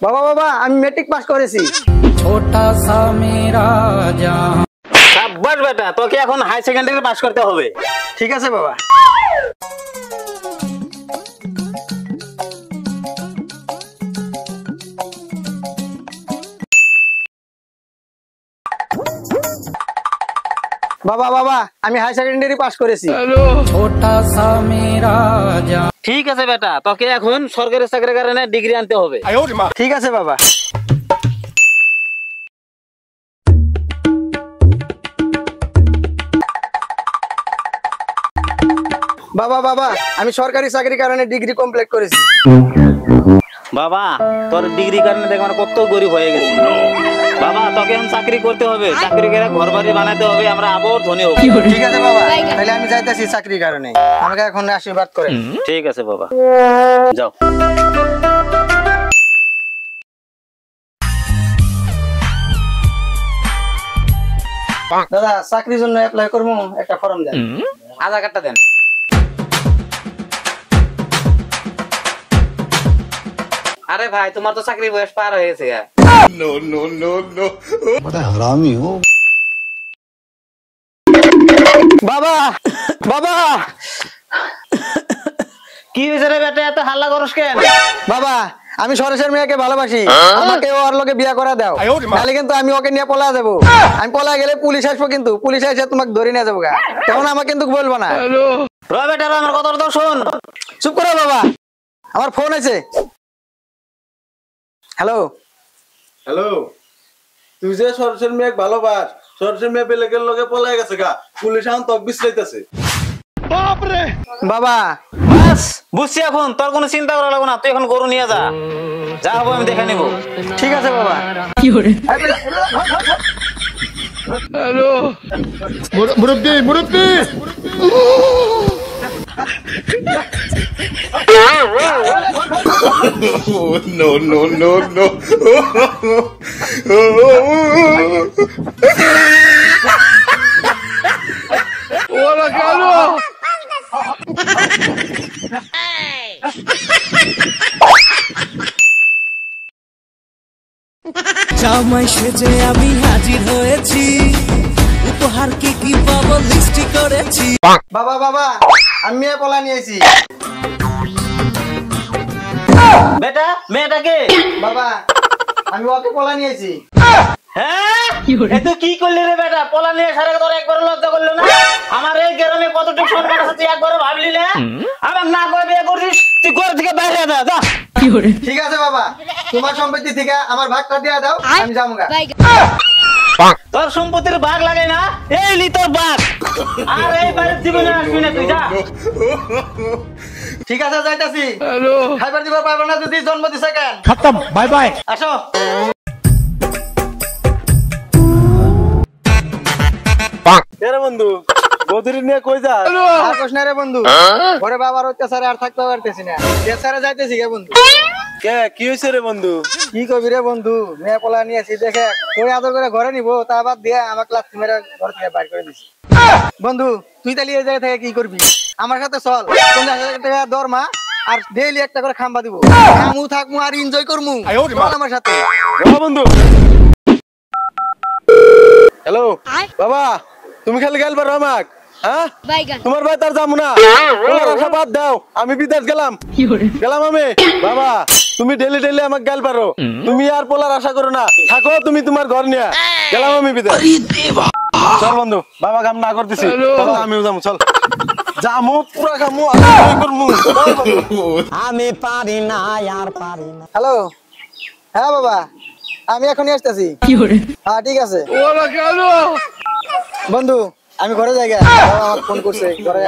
বাবা বাবা আমি ম্যাট্রিক পাস করেছি। ছোটা সা মেরা জান। সাব্বাস বেটা, তোকে এখন হাই সেকেন্ডারি পাস করতে হবে। ঠিক আছে বাবা। বাবা বাবা আমি হাই সেকেন্ডারি পাস করেছি। ছোটা সা মেরা জান। ঠিক আছে বেটা, তোকে এখন সরকারি চাকরির কারণে ডিগ্রি আনতে হবে। ঠিক আছে বাবা। বাবা বাবা আমি সরকারি চাকরির কারণে ডিগ্রি কমপ্লিট করেছি। বাবা তোর ডিগ্রি কারণে দেখ আমরা কত গরিব হয়ে গেছি। বাবা তোকে এখন চাকরি করতে হবে, চাকরি করে ঘর বাড়ি বানাতে হবে, আমরা আবার ধনী হব। ঠিক আছে বাবা, তাহলে আমি যাইতেছি চাকরির কারণে, আমাকে এখন আশীর্বাদ করেন। ঠিক আছে বাবা, যাও। দাদা চাকরির জন্য অ্যাপ্লাই করবো, একটা ফর্ম দেন। আধার কার্ডটা দেন। আরে ভাই তোমার তো চাকরি বয়স পার হয়েছে। বাবা বাবা কি হয়েছে রে বেটা, এত হাল্লা করস কেন? বাবা আমি সরেশের মেয়েকে ভালোবাসি, আমাকে ওর লগে বিয়ে করা দাও, তাহলে কিন্তু আমি ওকে নিয়ে পলা যাবো। আমি পলা গেলে পুলিশ আসবো, কিন্তু পুলিশ এসে তোমাকে ধরে নিয়ে যাবো, তখন আমাকে কিন্তু বলবো না। বেটা আমার কথা তো শোন। চুপ করো বাবা, আমার ফোন আছে। হ্যালো হ্যালো, তুই যে সরষের মেয়ে ভালোবাস, সরষের মেয়ে বেলেগের লগে পলাই গেছে গা, পুলিশ এখন তক বিশ্রাইতেছে। বাবা বাস বুঝছি, এখন তোর কোনো চিন্তা করা লাগবে না, তুই এখন গরু নিয়ে যা, যা হবো আমি দেখে নিবো। ঠিক আছে বাবা। মুরব্বি মুরব্বি no no no no hola Carlos জামাই সেজে আমি হাজির হয়েছি, উপহার কি কি পাবো লিস্টি করেছি। বাবা বাবা আমি মেয়ে পলা নিয়েছি। বেটা মেয়েটাকে বাবা আমি ওকে পলা নিয়েছি। হ্যাঁ এত কি করলি রে বেটা, পলা নিয়ে সারা তোর একবার লজ্জা করলো না? আমার এই গ্রামে কতটুকু সম্মান আছে তুই একবার ভাবলি না? আমার না করে বিয়ে করছিস, তুই ঘর থেকে বাইরে যা, যা। ঠিক আছে বাবা, তোমার সম্পত্তি থেকে আমার ভাগটা দিয়ে দাও, আমি যাবো গা। তোর সম্পত্তির ভাগ লাগে না, এই লি তোর ভাগ, আর এই বাড়ির জীবনে আসবি না তুই, যা। ঠিক আছে যাইতাছি। খাইবার দিবার পারবে না যদি জন্ম দিছে কেন। খতম, বাই বাই। আসো। এরে বন্ধু, বদরি নিয়ে কই যা? আর কইছ না রে বন্ধু, ঘরে বাবার অত্যাচারে আর থাকতে পারতেছি না, এছাড়া যাইতেছি গে বন্ধু। কে কি হইছে রে বন্ধু? কি কবি রে বন্ধু, মেয়ে পলা নিয়েছি দেখে ওই আদর করে ঘরে নিবো, তা বাদ দিয়ে আমাকে লাথি মেরে ঘর থেকে বাইর করে দিছি। বন্ধু তুই তাহলে এই জায়গা থেকে কি করবি, আমার সাথে চল, 50,000 টাকা দরমা আর ডেইলি একটা করে খাম্বা দিব, খামু থাকমু আর এনজয় করমু, চল আমার সাথে। বন্ধু হ্যালো বাবা, তুমি খালি গেল পারো আমাক? হ্যাঁ তোমার ভাই তার যাবো না, তোমার আশা বাদ দাও, আমি বিদেশ গেলাম আমি। বাবা তুমি ডেলি ডেলি আমাকে গেল পারো, তুমি আর পোলার আশা করো না, থাকো তুমি তোমার ঘর নিয়ে, গেলাম আমি বিদেশ। চল বন্ধু, বাবা কাম না করতেছি, আমিও যাবো, চল যামু পুরা কামু আমি পারি না আর পারি না। হ্যালো হ্যাঁ বাবা আমি এখনই আসতেছি। হ্যাঁ ঠিক আছে বন্ধু, আমি ঘরে যাই, বাবা আমাকে ফোন করছে, ঘরে